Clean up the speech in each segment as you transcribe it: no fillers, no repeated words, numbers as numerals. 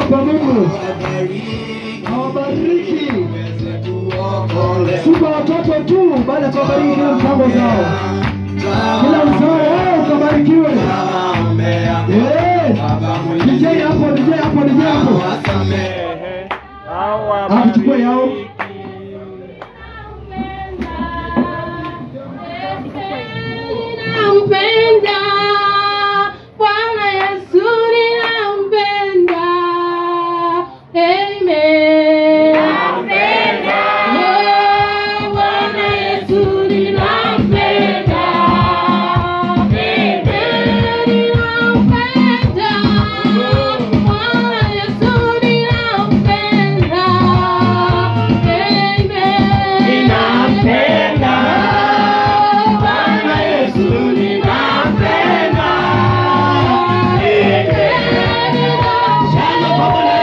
kwa Mungu. Awabariki. Si kwa watoto tu, bali akawabariki kila mpango zao. Kila uzao wao ukabarikiwe. DJ hapo, DJ hapo, DJ hapo. Chukue yao. Ninampenda Bwana Yesu, ninampenda. Amen. Ninampenda Bwana Yesu, ninampenda. Amen. Ninampenda Bwana Yesu, ninampenda. Amen. Ninampenda Bwana Yesu, ninampenda. Shana kwa Bwana.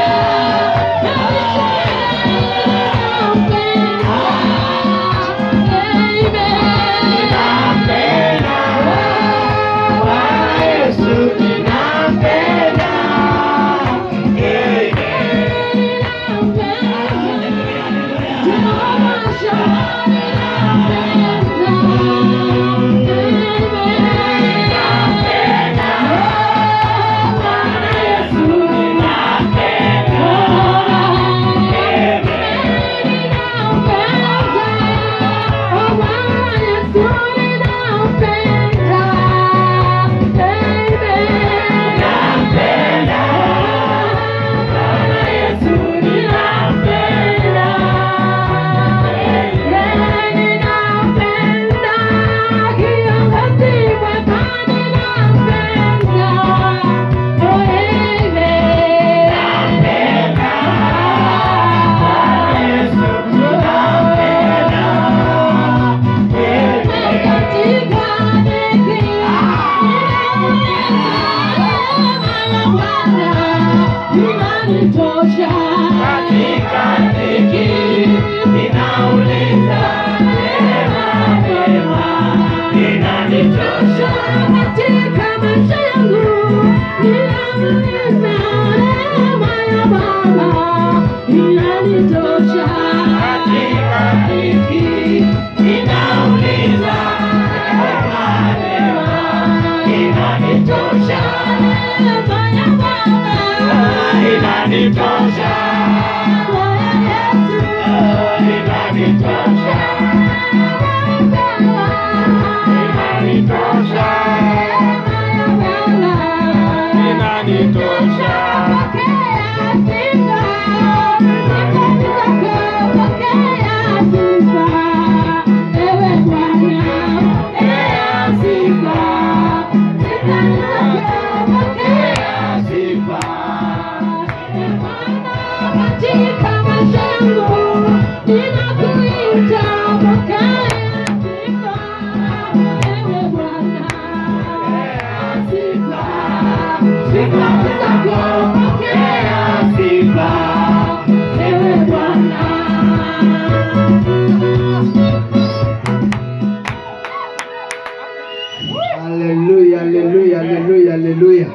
Haleluya, haleluya, haleluya, haleluya.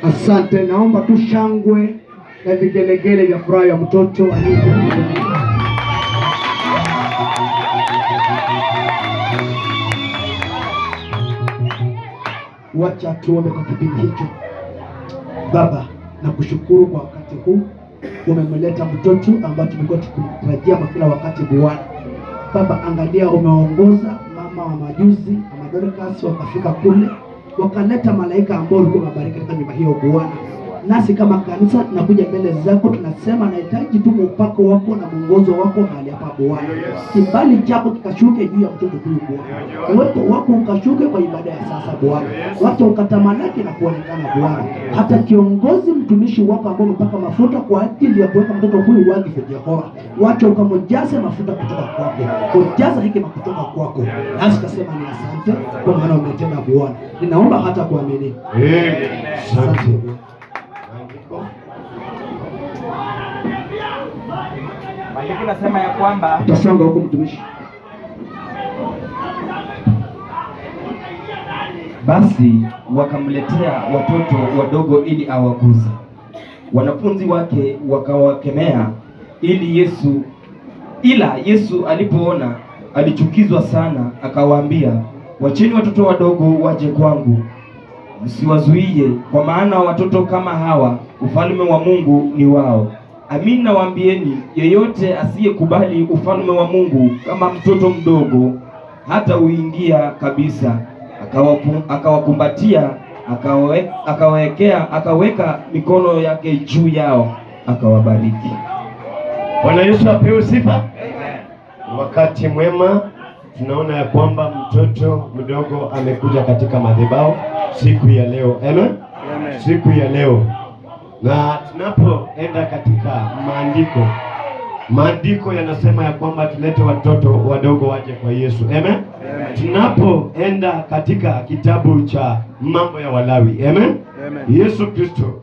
Asante, naomba tu shangwe na vigelegele vya furaha ya mtoto aliye. Wacha tuombe kwa kipindi hicho. Baba, nakushukuru kwa wakati huu umemleta mtoto ambaye tumekuwa tukitarajia kwa kila wakati Bwana. Baba, angalia umeongoza mama wa majuzi na Dorcas wakafika kule, wakaleta malaika ambao walikuwa wamebariki katika nyumba hiyo Bwana. Nasi kama kanisa tunakuja mbele zako, tunasema nahitaji tu upako wako na mwongozo wako mahali hapa Bwana. Kibali chako kikashuke juu ya mtoto huyu Bwana. Uwepo wako ukashuke kwa ibada ya sasa Bwana. Wacha ukatamalaki na kuonekana Bwana. Hata kiongozi mtumishi wako ambao umepaka mafuta kwa ajili ya kuweka mtoto huyu wajifu Jehova. Wacha ukamjaze mafuta kutoka kwako. Kujaza hekima kutoka kwako. Nasi tasema ni asante kwa maana umetenda Bwana. Ninaomba hata kuamini. Amen. Asante. Maandiko nasema ya kwamba utasonga huko mtumishi. Basi wakamletea watoto wadogo ili awaguze. Wanafunzi wake wakawakemea ila Yesu alipoona alichukizwa sana, akawaambia, wacheni watoto wadogo waje kwangu, msiwazuie, kwa maana watoto kama hawa ufalme wa Mungu ni wao. Amin nawaambieni, yeyote asiyekubali ufalme wa Mungu kama mtoto mdogo hata uingia kabisa. Akawakumbatia, akaweka mikono yake juu yao, akawabariki. Bwana Yesu apewe sifa. Wakati mwema, tunaona ya kwamba mtoto mdogo amekuja katika madhabahu siku ya leo. Amen. Siku ya leo, na tunapoenda katika maandiko yanasema ya kwamba tulete watoto wadogo waje kwa Yesu. Amen. Tunapoenda katika kitabu cha Mambo ya Walawi. Amen. Yesu Kristo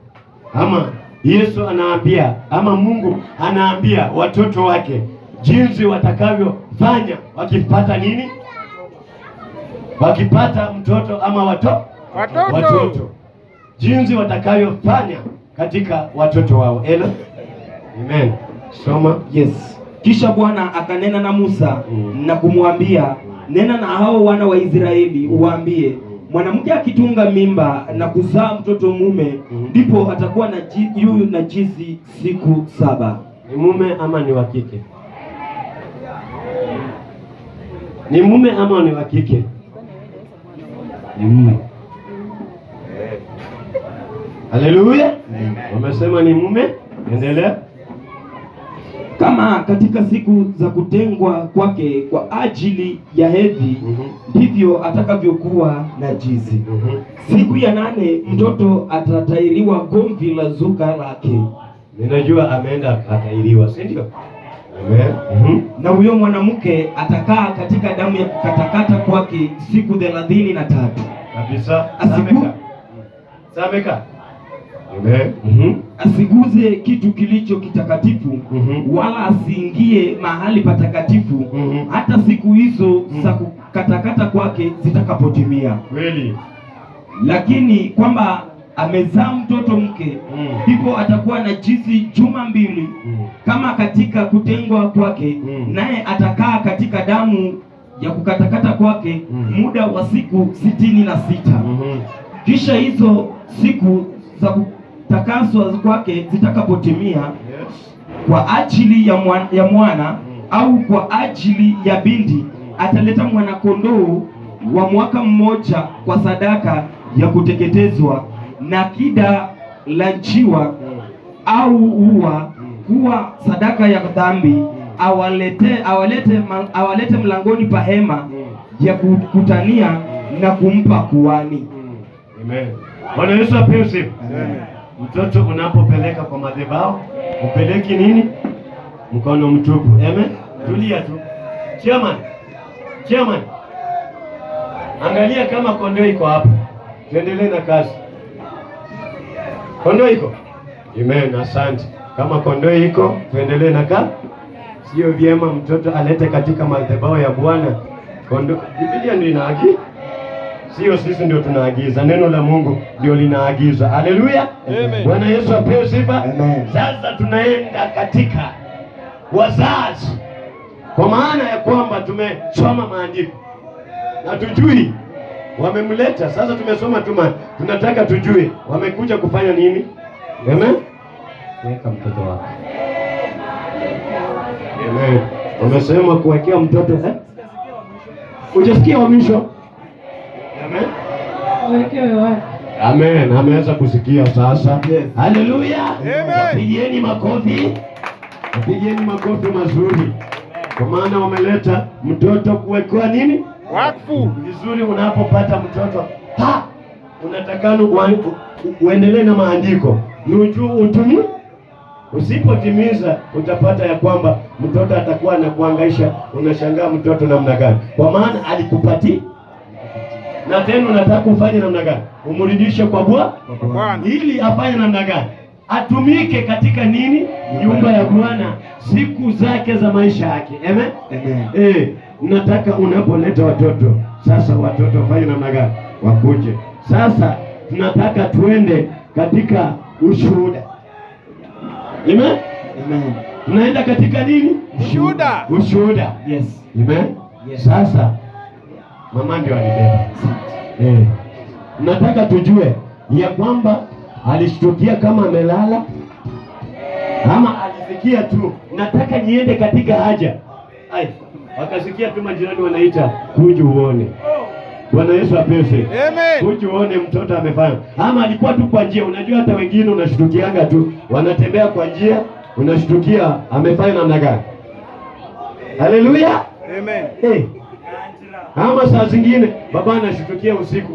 Yesu anaambia Mungu anaambia watoto wake jinsi watakavyofanya wakipata nini? Wakipata mtoto ama watoto. Jinsi watakavyofanya katika watoto wao. Amen. Soma. Yes. Kisha Bwana akanena na Musa na kumwambia, nena na hao wana wa Israeli uwaambie, mwanamke akitunga mimba na kuzaa mtoto mume, ndipo atakuwa najisi siku 7. Ni mume ama ni wa kike? Ni mume ama ni wa kike? Ni mume. Haleluya. Wamesema ni mume. Endelea. Kama katika siku za kutengwa kwake kwa ajili ya hedhi, ndivyo atakavyokuwa najisi. Siku ya 8 mtoto atatairiwa gomvi la zuka lake. Ninajua ameenda akatairiwa, si ndio? Amen. Na huyo mwanamke atakaa katika damu ya kukatakata kwake siku 33. Kabisa. Sameka. Amen. Asiguze kitu kilicho kitakatifu, wala asiingie mahali patakatifu hata siku hizo za kukatakata kwake zitakapotimia. Kweli. Lakini kwamba amezaa mtoto mke, ndipo atakuwa najisi juma 2 kama katika kutengwa kwake, naye atakaa katika damu ya kukatakata kwake muda wa siku 66. Kisha hizo siku za kutakaswa kwake zitakapotimia, kwa ajili ya mwana au kwa ajili ya binti, ataleta mwana-kondoo wa mwaka mmoja kwa sadaka ya kuteketezwa, na kida la njiwa au ua kuwa sadaka ya dhambi. Awalete mlangoni pa hema ya kukutania na kumpa kuhani. Amen. Bwana Yesu apewe sifa. Amen. Mtoto unapopeleka kwa madhabahu, upeleki nini? Mkono mtupu. Amen. Tulia tu. Chairman. Angalia kama kondoo iko hapa. Tuendelee na kazi. Kondoo iko? Amen, asante. Kama kondoo iko, tuendelee na kazi. Sio vyema mtoto alete katika madhabahu ya Bwana kondoo. Biblia ndio inaagiza. Sio sisi ndio tunaagiza, neno la Mungu ndio linaagiza. Haleluya. Bwana Yesu apewe sifa. Sasa tunaenda katika wazazi, kwa maana ya kwamba tumesoma maandiko na tujui wamemleta. Sasa tumesoma tunataka tujue wamekuja kufanya nini. Amen. Weka mtoto wako. Amen. Wamesema kuwekea mtoto Ujasikia wa mwisho? Amen. Amen. Ameweza kusikia sasa. Yes. Haleluya. Pigieni makofi. Pigieni makofi mazuri. Kwa maana wameleta mtoto kuwekwa nini? Wakfu. Vizuri, unapopata mtoto unatakana uendelee na maandiko. Utumi. Usipotimiza utapata ya kwamba mtoto atakuwa na kuhangaisha. Unashangaa mtoto namna gani? Kwa maana alikupatia. Na tena unataka ufanye namna gani? Umrudishe kwa Bwana ili afanye namna gani? Atumike katika nini? Nyumba ya Bwana siku zake za maisha yake. Amen. Nataka unapoleta watoto sasa, watoto wafanye namna gani? Wakuje. Sasa tunataka tuende katika ushuhuda. Amen. Amen. Mnaenda katika nini? Ushuhuda. Ushuhuda. Yes. Amen. Yes. Sasa mama ndio alibeba. Nataka tujue ya kwamba alishtukia kama amelala ama alisikia tu nataka niende katika haja. Wakasikia tu majirani wanaita kuja uone. Bwana Yesu apese. Amen. Kuja uone mtoto amefanya. Ama alikuwa tu kwa njia. Unajua hata wengine unashtukianga tu wanatembea kwa njia, unashtukia amefanya namna gani? Haleluya. Amen. Ama saa zingine baba anashtukia usiku.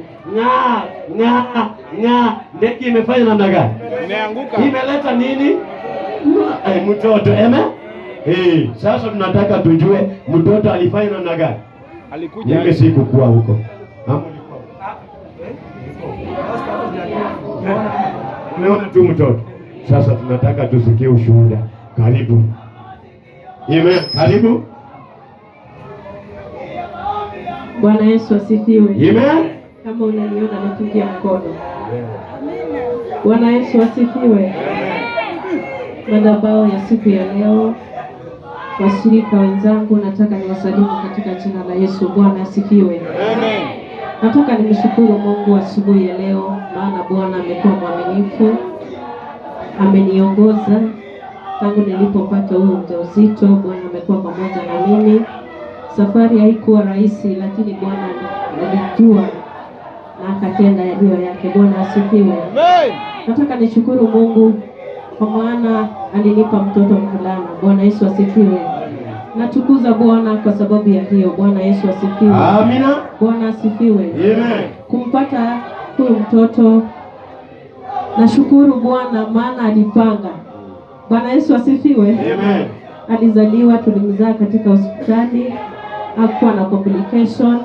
Ndege imefanya namna gani? Imeanguka. Imeleta nini? Mtoto. Amen. Sasa tunataka tujue mtoto alifanya namna gani? Alikuja. Mimi sikukuwa huko. Umeona tu mtoto. Sasa tunataka tusikie ushuhuda. Karibu. Amen. Karibu. Bwana Yesu asifiwe. Amen. Kama unaniona nipungie mkono. Bwana Yesu asifiwe. Madhabahu ya siku ya leo, washirika wenzangu, nataka niwasalimu katika jina la Yesu. Bwana asifiwe. Amen. Nataka nimshukuru Mungu asubuhi ya leo, maana Bwana amekuwa mwaminifu, ameniongoza tangu nilipopata huo ujauzito. Bwana amekuwa pamoja na mimi. Safari haikuwa rahisi, lakini Bwana alijua na akatenda yaliyo yake. Bwana asifiwe. Amen. Nataka nishukuru Mungu kwa maana alinipa mtoto mvulana. Bwana Yesu asifiwe. Natukuza Bwana kwa sababu ya hiyo. Bwana Yesu asifiwe. Amina. Bwana asifiwe. Amen. Kumpata huyu mtoto nashukuru Bwana maana alipanga. Bwana Yesu asifiwe. Amen. Alizaliwa, tulimzaa katika hospitali, hakuwa na complication.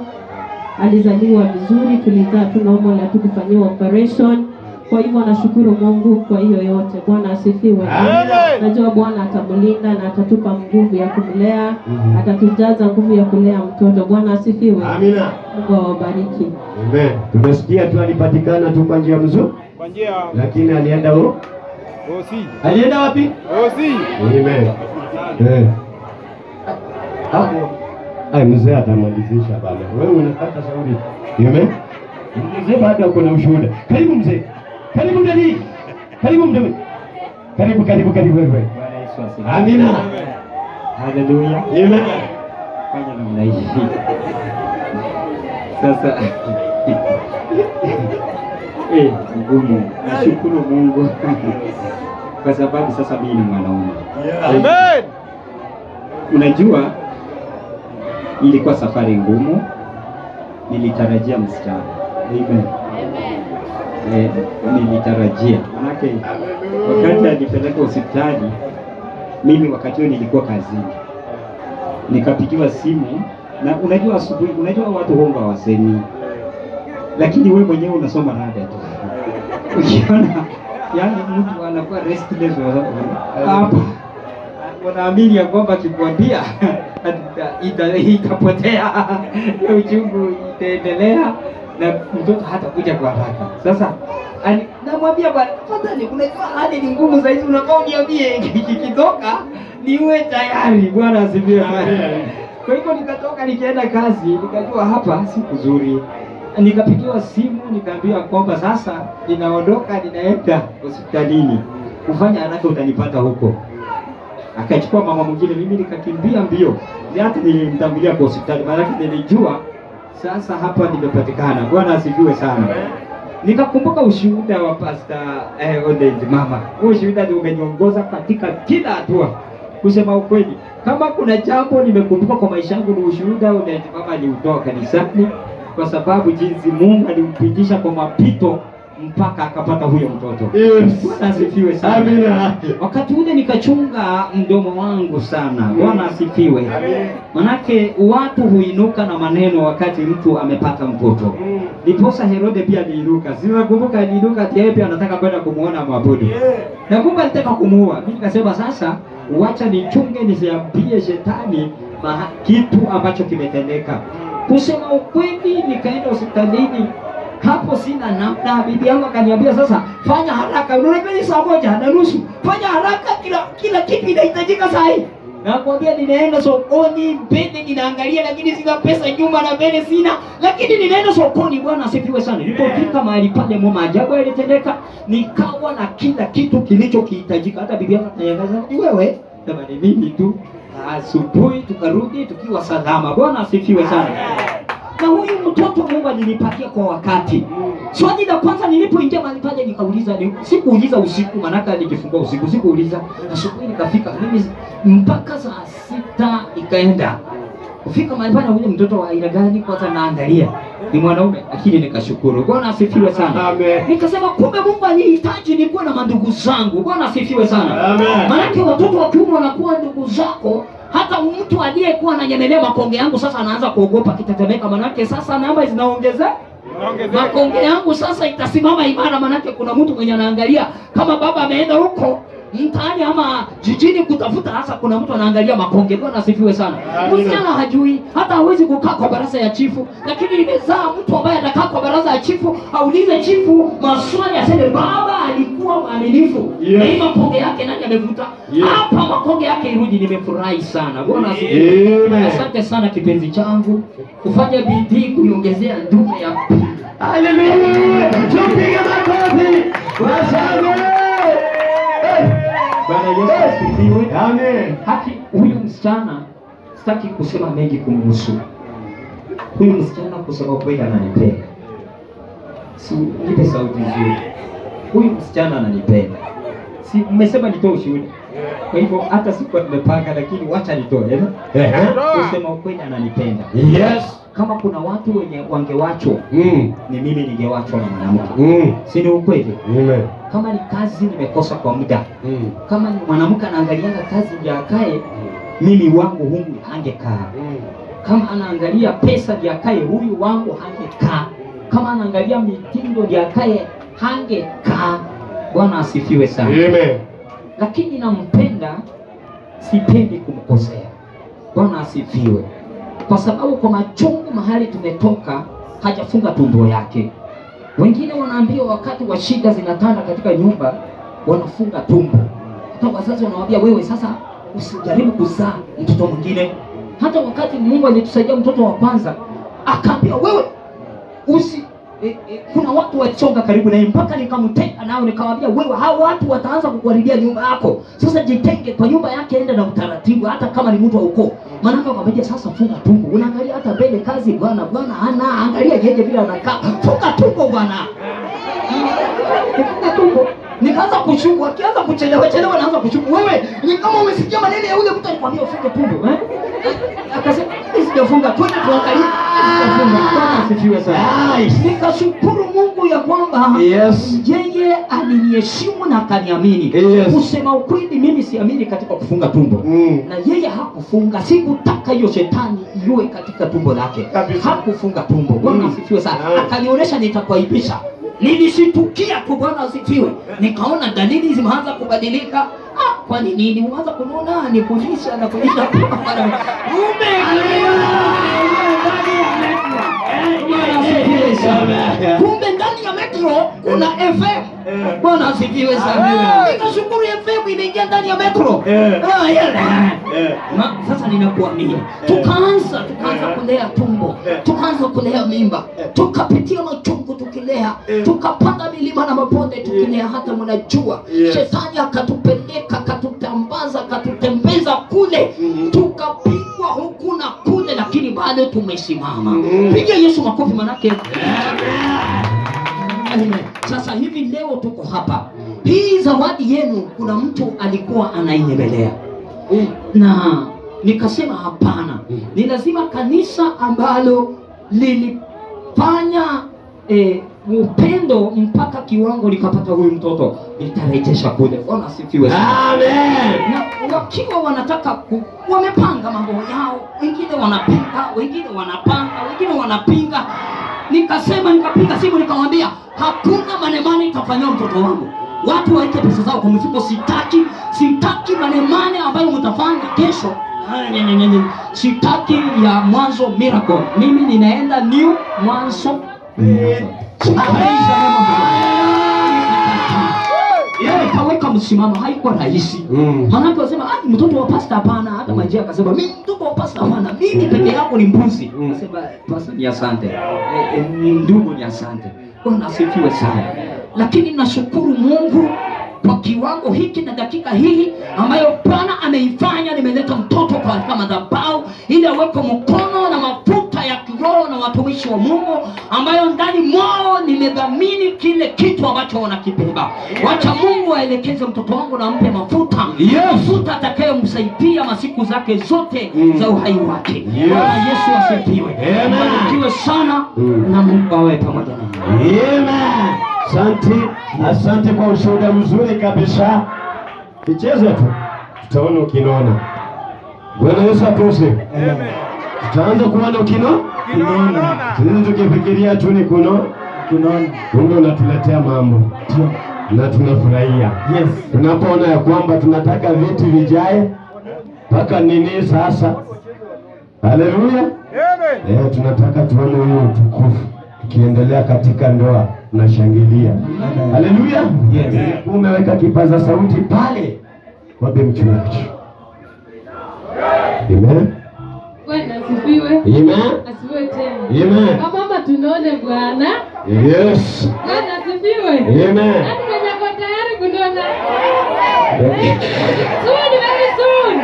Alizaliwa vizuri, tulizaa tu normal, hatukufanyiwa operation. Kwa hivyo nashukuru Mungu kwa hiyo yote. Bwana asifiwe. Amen. Najua Bwana atamlinda na atatupa nguvu ya kumlea, atatujaza nguvu ya kulea mtoto. Bwana asifiwe. Amina. Mungu awabariki. Amen. Tumesikia tu alipatikana tu kwa njia mzuri, Kwa njia lakini alienda huko. Osi. Alienda wapi? Osi. Amen. Hapo. Mzee atamalizisha baba. Wewe unakata shauri. Amen. Mzee bado ako na ushuhuda. Karibu mzee. Karibu ndani. Karibu mzee. Karibu wewe. Bwana Yesu asifiwe. Amina. Haleluya. Amen. Fanya namna hii. Sasa ngumu. Nashukuru Mungu kwa sababu sasa mimi ni mwanaume. Amen. Unajua ilikuwa safari ngumu, nilitarajia msichana. Amen. Nilitarajia. Manake wakati alipeleka hospitali, mimi wakati huo nilikuwa kazini. Nikapigiwa simu na unajua asubuhi, unajua watu honga wasemi. Lakini wewe mwenyewe unasoma rada tu. Ukiona yani mtu anakuwa restless hapa. Wanaamini ya kwamba kikwambia itapotea, uchungu itaendelea na mtoto hata kuja kwa haraka. Sasa namwambia bwana, tafadhali, unajua hali ni ngumu sasa hivi, unafaa uniambie kikitoka niwe tayari. Bwana asifiwe. Kwa hivyo nikatoka nikaenda kazi, nikajua hapa si kuzuri. Nikapigiwa simu nikaambiwa kwamba sasa ninaondoka, ninaenda hospitalini, kufanya haraka, utanipata huko. Akachukua mama mwingine, mimi nikakimbia mbio, hata nilimtangulia kwa hospitali, maana nilijua sasa hapa nimepatikana. Bwana asifiwe sana. Nikakumbuka ushuhuda wa Pastor Orange mama. Huo ushuhuda ndio umeniongoza katika kila hatua. Kusema ukweli, kama kuna jambo nimekumbuka kwa maisha yangu ni ushuhuda Orange mama aliutoa kanisani, kwa sababu jinsi Mungu alimpitisha kwa mapito mpaka akapata huyo mtoto. Yes. Bwana asifiwe sana. Amina. Wakati ule nikachunga mdomo wangu sana. Bwana asifiwe. Manake watu huinuka na maneno wakati mtu amepata mtoto. Ndiposa Herode pia aliinuka. Sinakumbuka aliinuka ati yeye pia anataka kwenda kumuona mwabudu. Na kumbe alitaka kumuua. Mimi nikasema sasa wacha nichunge nisiambie shetani kitu ambacho kimetendeka. Kusema ukweli, nikaenda hospitalini. Hapo sina namna, bibi yangu akaniambia sasa fanya haraka. Unajua ni saa 1:30. Fanya haraka kila kitu inahitajika saa hii. Nakwambia ninaenda sokoni mbele ninaangalia, lakini sina pesa, nyuma na mbele sina, lakini ninaenda sokoni. Bwana asifiwe sana. Nilipofika mahali pale, maajabu yalitendeka, nikawa na kila kitu kilichokihitajika. Hata bibi yangu ananiangalia, ni wewe? Kama ni mimi tu. Asubuhi tukarudi tukiwa salama. Bwana asifiwe sana. Na huyu mtoto Mungu alinipatia kwa wakati. Swali la kwanza nilipoingia mahali pale nikauliza, sikuuliza usiku, manaka nikifungua usiku sikuuliza. Asubuhi nikafika mimi mpaka saa 6 ikaenda. Kufika mahali pale, huyu mtoto wa aina gani? Kwanza naangalia ni mwanaume, lakini nikashukuru. Bwana asifiwe sana. Amen. Nikasema kumbe Mungu anihitaji nikuwe na mandugu zangu. Bwana asifiwe sana. Amen. Manake watoto wa kiume wanakuwa ndugu zako. Hata mtu aliyekuwa ananyemelea makonge yangu sasa anaanza kuogopa, kitetemeka, manake sasa namba zinaongezeka. Makonge yangu sasa itasimama imara, manake kuna mtu mwenye anaangalia. Kama baba ameenda huko mtaani ama jijini kutafuta, hasa kuna mtu anaangalia makonge. Bwana asifiwe sana. Msichana hajui, hata hawezi kukaa kwa baraza ya chifu, lakini nimezaa mtu ambaye atakaa kwa baraza ya chifu, aulize chifu maswali, aseme baba alikuwa mwaminifu. Na hii makonge yake nani amevuta? Hapa makonge yake irudi. Nimefurahi sana. Bwana asifiwe. Asante sana kipenzi changu, kufanya bidii kuniongezea ndume ya haleluya. Tupige makofi kwa sababu Bwana Yesu asifiwe. Amen. Haki huyu msichana, sitaki kusema mengi kumhusu. Huyu msichana kusema kweli ananipenda. Si nipe sauti nzuri. Huyu msichana ananipenda. Si mmesema nitoe ushuhuda. Kwa hivyo hata sikuwa nimepanga, lakini wacha nitoe. Kusema kweli ananipenda. Yes. Kama kuna watu wenye wangewachwa, ni mimi ningewachwa na mwanamke. Si ni ukweli? Amen. Kama ni kazi nimekosa kwa muda, kama ni mwanamke anaangalianga kazi ndio akae, mimi wangu huyu hangekaa. Kama anaangalia pesa ndio akae, huyu wangu hangekaa. Kama anaangalia mitindo ndio akae, hangekaa. Bwana asifiwe sana. Amen. Lakini nampenda, sipendi kumkosea. Bwana asifiwe. Kwa sababu kwa machungu mahali tumetoka, hajafunga tumbo yake. Wengine wanaambiwa wakati wa shida zinatanda katika nyumba, wanafunga tumbo. Hata wazazi wanawaambia wewe sasa usijaribu kuzaa mtoto mwingine. Hata wakati Mungu alitusaidia mtoto wa kwanza, akaambia wewe kuna watu wachonga karibu naye, mpaka nikamtenga nao, nikamwambia wewe, hao watu wataanza kukuharibia nyumba yako. Sasa jitenge kwa nyumba yake, enda na utaratibu, hata kama ni mtu wa ukoo. Maana akamwambia sasa funga tumbo. Unaangalia hata mbele kazi bwana hana, angalia jeje vile anakaa. Funga tumbo bwana. Funga tumbo. Nikaanza kushuku, akianza kuchelewa naanza kushuku. Wewe ni kama umesikia maneno ya yule mtu alikwambia ufunge tumbo, Akasema sijafunga, twende tuangalie. Sijafunga. Asifiwe sana. Nikashukuru Mungu ya kwamba yeye aliniheshimu na akaniamini. Kusema ukweli, mimi siamini katika kufunga tumbo. Na yeye hakufunga. Sikutaka hiyo shetani iwe katika tumbo lake. Hakufunga tumbo. Bwana asifiwe sana. Akanionyesha nitakuaibisha. Nilishitukia kwa Bwana asifiwe. Nikaona dalili zimeanza kubadilika. Kwani nini? Uanza kuona ni kulisha na kulisha. Kumbe ndani ya metro kuna FM. Bwana asifiwe sana. Nikashukuru FM imeingia ndani ya metro. Sasa ninakuamini. Tukaanza kulea tumbo. Tukaanza kulea mimba. Tukapitia machungu tukilea. Tukapanda milima na mabonde tukilea. Hata mnajua shetani akatupeleka, akatutambaza, akatutembeza kule. Tukapigwa huku na kule, lakini bado tumesimama. Piga Yesu makofi manake. Amen. Sasa hivi leo tuko hapa. Hii zawadi yenu kuna mtu alikuwa anainyemelea. Na nikasema hapana. Ni lazima kanisa ambalo lilifanya upendo mpaka kiwango likapata huyu mtoto nitarejesha kule. Bwana asifiwe. Amen. Na wakiwa wanataka wamepanga mambo yao, wengine wanapinga, wengine wanapanga, wengine wanapinga. Nikapiga simu nikamwambia hakuna manemane itafanywa mtoto wangu. Watu waike pesa zao kwa mifuko. Sitaki manemane ambayo mtafanya kesho. Sitaki ya Mwanzo Miracle. Mimi ninaenda New Mwanzo Miracle. Kaweka msimamo, haikuwa rahisi. Manake wasema mtoto wa pasta hapana, hata Majia akasema mimi mtoto wa pasta hapana, mimi peke yako ni mbuzi. Nasema pasta ni asante. Ndugu ni asante. Bwana asifiwe sana. Lakini nashukuru Mungu kwa kiwango hiki na dakika hii ambayo Bwana ameifanya. Nimeleta mtoto kwa madhabahu ili aweke mkono na mafuta ya kiroho na watumishi wa Mungu ambayo ndani mwao nimedhamini kile kitu ambacho wanakibeba. Wacha Mungu aelekeze mtoto wangu na ampe mafuta, mafuta atakayomsaidia masiku zake zote za uhai wake. Bwana Yesu asifiwe. Mbarikiwe sana na Mungu awe pamoja na Amen. Asante kwa ushuhuda mzuri kabisa. Kicheze tu, tutaona ukinona. Bwana Yesu asifiwe. Amen. Tutaanza kuona ukinona. Sisi tukifikiria tu ni kunona. Mungu anatuletea mambo. Na tunafurahia. Yes. Tunapoona ya kwamba tunataka vitu vijae mpaka nini sasa. Haleluya. Amen. Tunataka tuone huo utukufu ukiendelea katika ndoa. Nashangilia. Haleluya. Yes. Umeweka kipaza sauti pale. Wabe mchungaji. Amen. Bwana asifiwe. Amen. Asifiwe tena. Amen. Mama tunaone Bwana. Yes. Bwana asifiwe. Amen. Nani mwenye ako tayari kunona? Soon, very soon.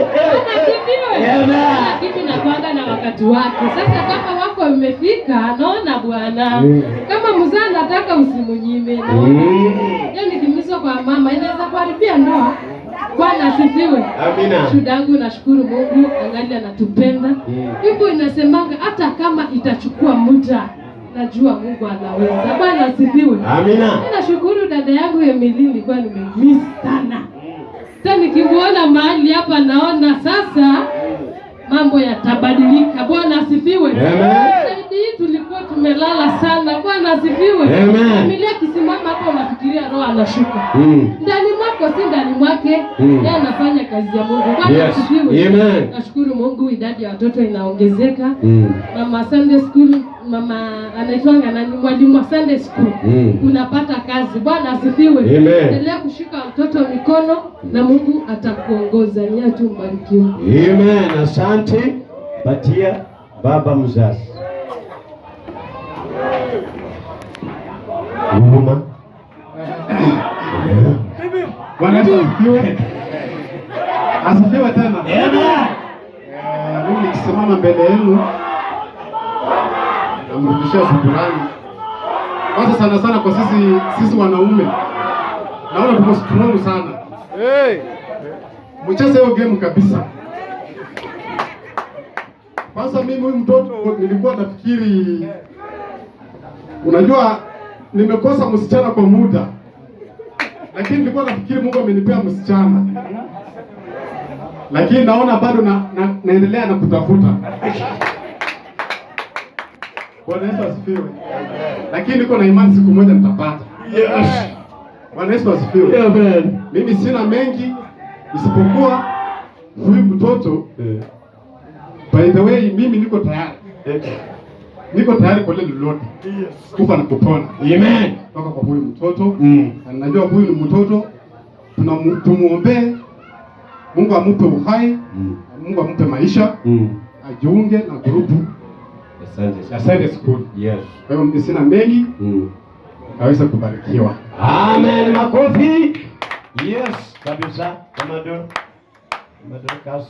Bwana asifiwe. Amen. Kila kitu nakwanga na wakati wake. Sasa kama wako mmefika, naona Bwana. Kama mzaa nataka usimunyime. Hiyo ni kimizo kwa mama, inaweza kuharibia ndoa. Bwana asifiwe. Amina. Shudangu nashukuru Mungu angali anatupenda. Hivyo inasemanga hata kama itachukua muda, najua Mungu anaweza. Bwana asifiwe. Amina. Nashukuru dada yangu Emily, nilikuwa nimemiss sana. Sasa nikimuona mahali hapa naona sasa mambo yatabadilika. Bwana asifiwe. Amen. Hii tulikuwa tumelala sana. Bwana asifiwe. Amen. Familia kisimama hapo unafikiria roho anashuka. Ndani mwako si ndani mwake. Yeye anafanya kazi ya Mungu. Bwana asifiwe. Amen. Nashukuru Mungu idadi ya watoto inaongezeka. Mama Sunday school, mama anaitwanga nani, mwalimu wa Sunday school. Unapata kazi. Bwana asifiwe. Amen. Endelea kushika watoto mikono na Mungu atakuongoza. Ni tu mbarikiwe. Amen. Asante. Patia baba mzazi. Huruma. Bwana asifiwe. Asifiwe tena. Amen. Mimi nikisimama mbele yenu namrudishia shukrani. Kwanza sana kwa sisi wanaume. Naona tuko strong sana. Mcheze hiyo game kabisa. Kwanza mimi huyu mtoto nilikuwa nafikiri, unajua nimekosa msichana kwa muda, lakini nilikuwa nafikiri Mungu amenipea msichana, lakini naona bado naendelea na kutafuta. Bwana Yesu asifiwe. Lakini niko na imani siku moja nitapata. Yes. Bwana Yesu asifiwe. Amen. Mimi sina mengi isipokuwa huyu mtoto. By the way, mimi niko tayari. Niko tayari kwa lile lolote. Kufa na kupona. Amen. Toka kwa huyu mtoto. Na najua huyu ni mtoto. Tumuombee. Mungu amupe uhai. Mungu amupe maisha. Ajiunge na grupu ya Sunday school. Yes. Kwa hiyo mimi sina mengi. Kaweza kubarikiwa. Amen. Makofi. Yes. Kabisa. Amador Kas.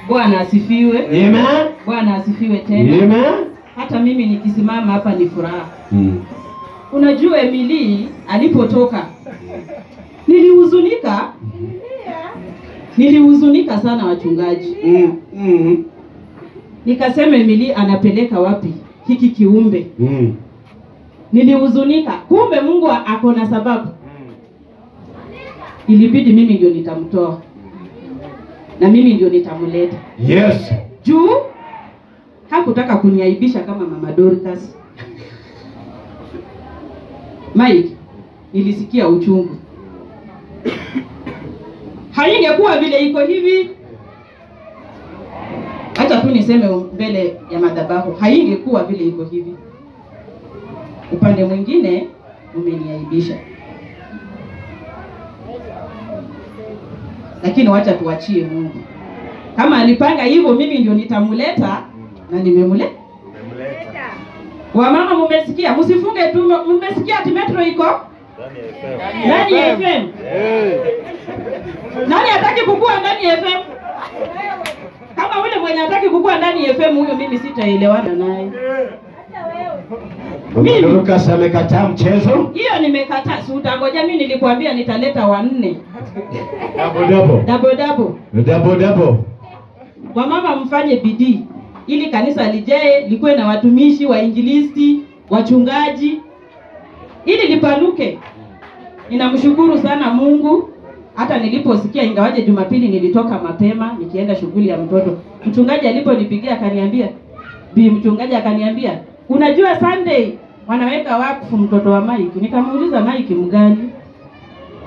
Bwana asifiwe. Amen. Bwana asifiwe tena. Amen. Hata mimi nikisimama hapa ni furaha. Unajua Emily alipotoka nilihuzunika sana wachungaji. Nikasema Emily anapeleka wapi hiki kiumbe? Nilihuzunika. Kumbe Mungu ako na sababu. Ilibidi mimi ndio nitamtoa. Na mimi ndio nitamleta. Yes. Juu hakutaka kuniaibisha kama Mama Dorcas. Mike, nilisikia uchungu. Haingekuwa vile iko hivi. Hata tu niseme mbele ya madhabahu, haingekuwa vile iko hivi. upande mwingine umeniaibisha. Lakini wacha tuachie Mungu. Kama alipanga hivyo, mimi ndio nitamuleta na nimemuleta. Wamama mumesikia, msifunge tu. Mumesikia ati Metro iko ndani ya FM. Nani hataki kukua ndani ya FM? Kama ule mwenye hataki kukua ndani ya FM, huyo mimi sitaelewana naye. Lucas amekataa mchezo. Hiyo nimekataa. Si utangoja, mimi nilikwambia nitaleta 4. Double. Wamama mfanye bidii ili kanisa lijae, likuwe na watumishi, wainjilisti, wachungaji, ili lipanuke. Ninamshukuru sana Mungu. Hata niliposikia, ingawaje Jumapili nilitoka mapema nikienda shughuli ya mtoto, mchungaji aliponipigia akaniambia, mchungaji akaniambia, unajua Sunday wanaweka wakfu mtoto wa Mike. Nikamuuliza Mike mgani?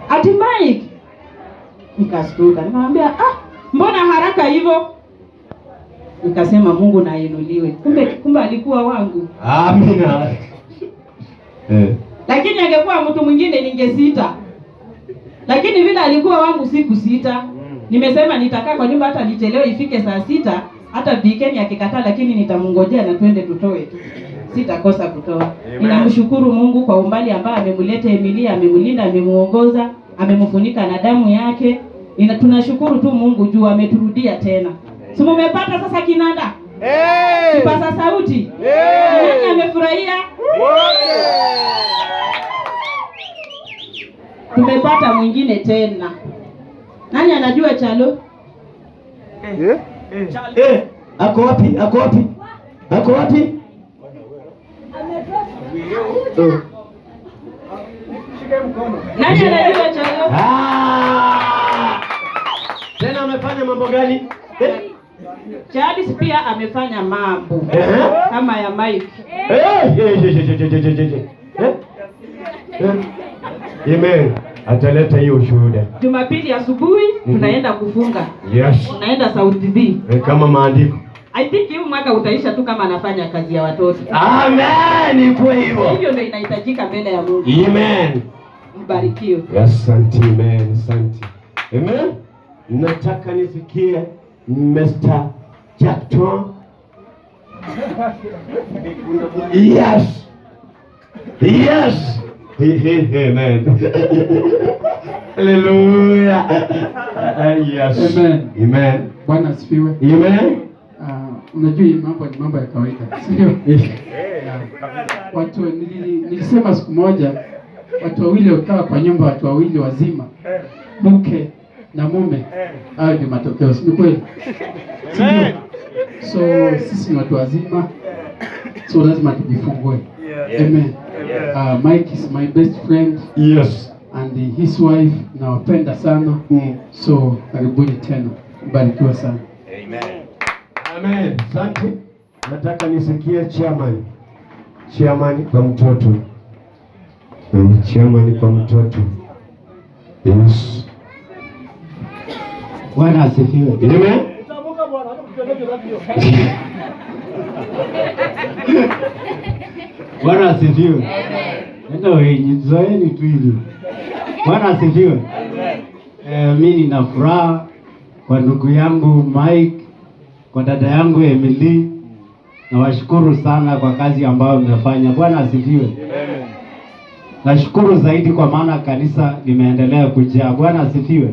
Ati Mike. Nikastuka, nikamwambia mbona haraka hivyo? Nikasema Mungu na ainuliwe. Kumbe alikuwa wangu. Amina. Lakini angekuwa mtu mwingine ningesita. Lakini vile alikuwa wangu sikusita. Nimesema nitakaa kwa nyumba hata nichelewe ifike saa 6, hata Bikeni akikataa, lakini nitamngojea na twende tutoe tu. Sitakosa kutoa. Ninamshukuru Mungu kwa umbali ambao amemleta Emilia, amemlinda, amemuongoza, amemfunika na damu yake. Tunashukuru tu Mungu juu ameturudia tena. Si mmepata sasa kinanda? Kipaza sauti? Nani amefurahia? Tumepata mwingine tena. Nani anajua Chalo? Ako wapi? Nani anajua Chalo? Tena amefanya mambo gani? Charles pia amefanya mambo kama ya Mike. Amen. Ataleta hiyo ushuhuda. Jumapili asubuhi tunaenda kufunga. Yes. Tunaenda South B. Kama maandiko. I think huu mwaka utaisha tu kama anafanya kazi ya watoto. Amen. Kwa hivyo. Hivyo ndio inahitajika mbele ya Mungu. Amen. Mbarikiwe. Asante, amen. Asante. Amen. Nataka nisikie Mr. Jackton. Yes. Amen. Hallelujah. Yes. Amen. Bwana asifiwe. Amen. Unajua hii mambo ni mambo ya kawaida, sio? Watu nilisema siku moja watu wawili wakawa kwa nyumba, watu wawili wazima, mke na mume, hayo ndio matokeo, si kweli? So sisi ni watu wazima, so lazima tujifungue. Amen. Mike is my best friend. Yes. And his wife nawapenda sana. So karibuni tena, mbarikiwa sana. Amen. Asante. Nataka nisikie chairman kwa mtoto. Chairman kwa mtoto. Yes. Bwana asifiwe. Amen. Bwana asifiwe. Nenda wenye zoeni tu hili. Bwana asifiwe. Mimi nina furaha kwa ndugu yangu Mike, kwa dada yangu Emily. Nawashukuru sana kwa kazi ambayo mmefanya. Bwana asifiwe. Nashukuru zaidi kwa maana kanisa limeendelea kujaa. Bwana asifiwe.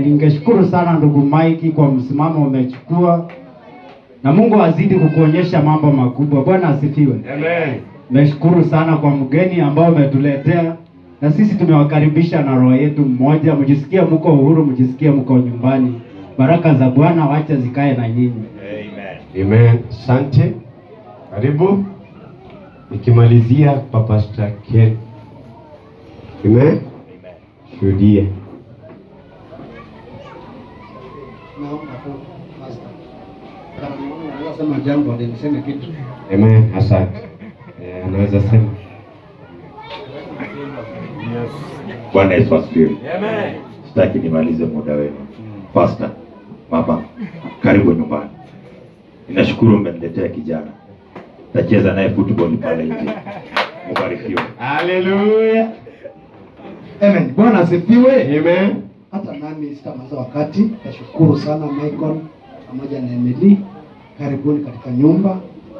Ningeshukuru sana ndugu Mike kwa msimamo umechukua. Na Mungu azidi kukuonyesha mambo makubwa. Bwana asifiwe. Amen. Nashukuru sana kwa mgeni ambao umetuletea. Na sisi tumewakaribisha na roho yetu mmoja. Mjisikie mko uhuru, mjisikie mko nyumbani. Baraka za Bwana wacha zikae na nyinyi. Amen. Asante. Karibu. Nikimalizia Papa Ken. Amen. Shuhudia. Naomba tu pastor. Kama unaweza sema jambo ndio niseme kitu. Amen. Asante. Anaweza sema. Bwana Yesu asifiwe. Amen. Sitaki nimalize muda wenu. Pastor, mama, karibu nyumbani. Ninashukuru mmeniletea kijana. tacheza naye football pale nje. Mbarikiwe. Haleluya. Amen. Bwana asifiwe. Amen. Hata nami sitamaliza wakati. Nashukuru sana Michael pamoja na Emily. Karibuni katika nyumba.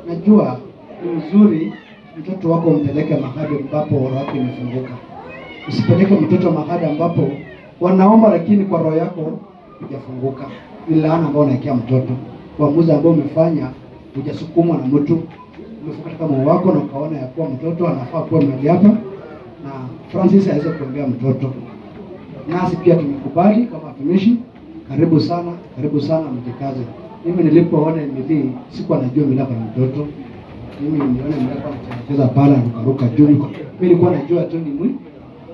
Najua ni mzuri mtoto wako umpeleke mahali ambapo roho yako imefunguka. Usipeleke mtoto mahali ambapo wanaomba lakini kwa roho yako hujafunguka. Ni laana ambayo unaekea mtoto. Uamuzi ambao umefanya hujasukumwa na mtu. Umefika katika moyo wako na ukaona ya kuwa mtoto anafaa kuwa mahali hapa, na Francis aweze kuombea mtoto. Nasi pia tumekubali kama watumishi. Karibu sana mjikaze. Mimi nilipoona Emily sikuwa najua milaka ya mtoto. Mimi niliona milaka anacheza pala ruka juu. Mimi nilikuwa najua tu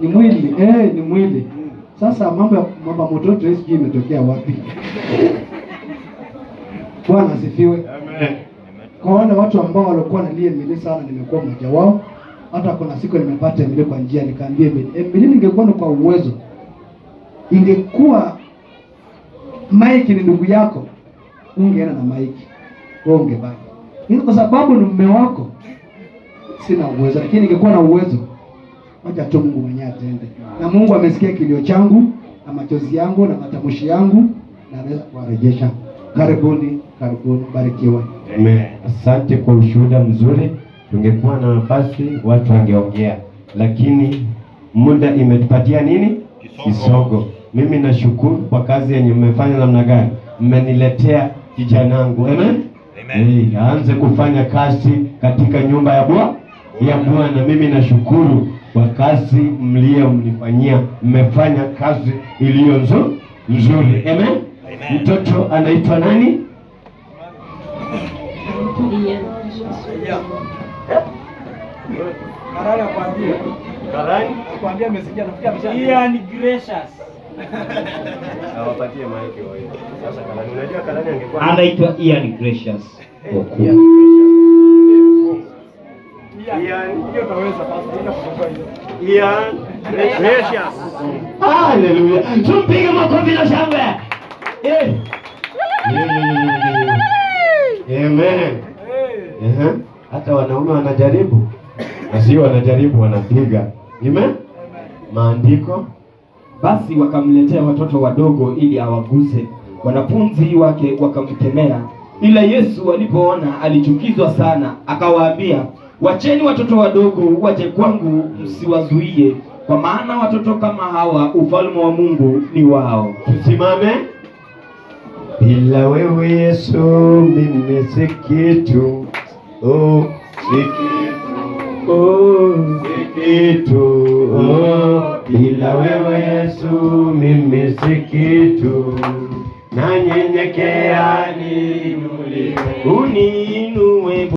ni mwili. Sasa mambo ya mtoto hii imetokea wapi? Bwana asifiwe. Amen. Kwa wale watu ambao walikuwa nalia Emily sana, nimekuwa mmoja wao. Hata kuna siku nimepata Emily kwa njia, nikaambia Emily, ningekuwa kwa uwezo, ingekuwa Mike ni ndugu yako, ungeenda na Mike, wewe ungebaki. Lakini kwa sababu ni mume wako, sina uwezo, lakini ningekuwa na uwezo, wacha tu Mungu mwenyewe atende. Na Mungu amesikia kilio changu na machozi yangu na matamshi yangu, na anaweza kuwarejesha. Karibuni, barikiwa. Amen. Asante kwa ushuhuda mzuri. Tungekuwa na nafasi watu wangeongea, lakini muda imetupatia nini? Kisogo. Mimi nashukuru kwa kazi yenye mmefanya. Namna gani mmeniletea kijanangu. Amen. Aanze kufanya kazi katika nyumba ya Bwana. Mimi nashukuru kwa kazi mlionifanyia. Mmefanya kazi iliyo nzuri. Amen. Mtoto anaitwa nani? Akwambia amesikia Ian Gracious. Awapatie mic wao. Sasa Karani, unajua Karani angekuwa Anaitwa Ian Gracious. Hiyo taweza basi nenda kufungua hiyo. Ian Gracious. Haleluya. Tumpige makofi na shangwe. Amen. Hata wanaume wanajaribu. Na sio wanajaribu, wanapiga. Amen. Maandiko. Basi wakamletea watoto wadogo ili awaguse. Wanafunzi wake wakamkemea. Ila Yesu alipoona alichukizwa sana, akawaambia, wacheni watoto wadogo waje kwangu, msiwazuie, kwa maana watoto kama hawa ufalme wa Mungu ni wao. Tusimame. Bila wewe Yesu mimi si kitu. Bila wewe Yesu mimi si kitu. Nanyenyekea niinuliwe. Uniinue.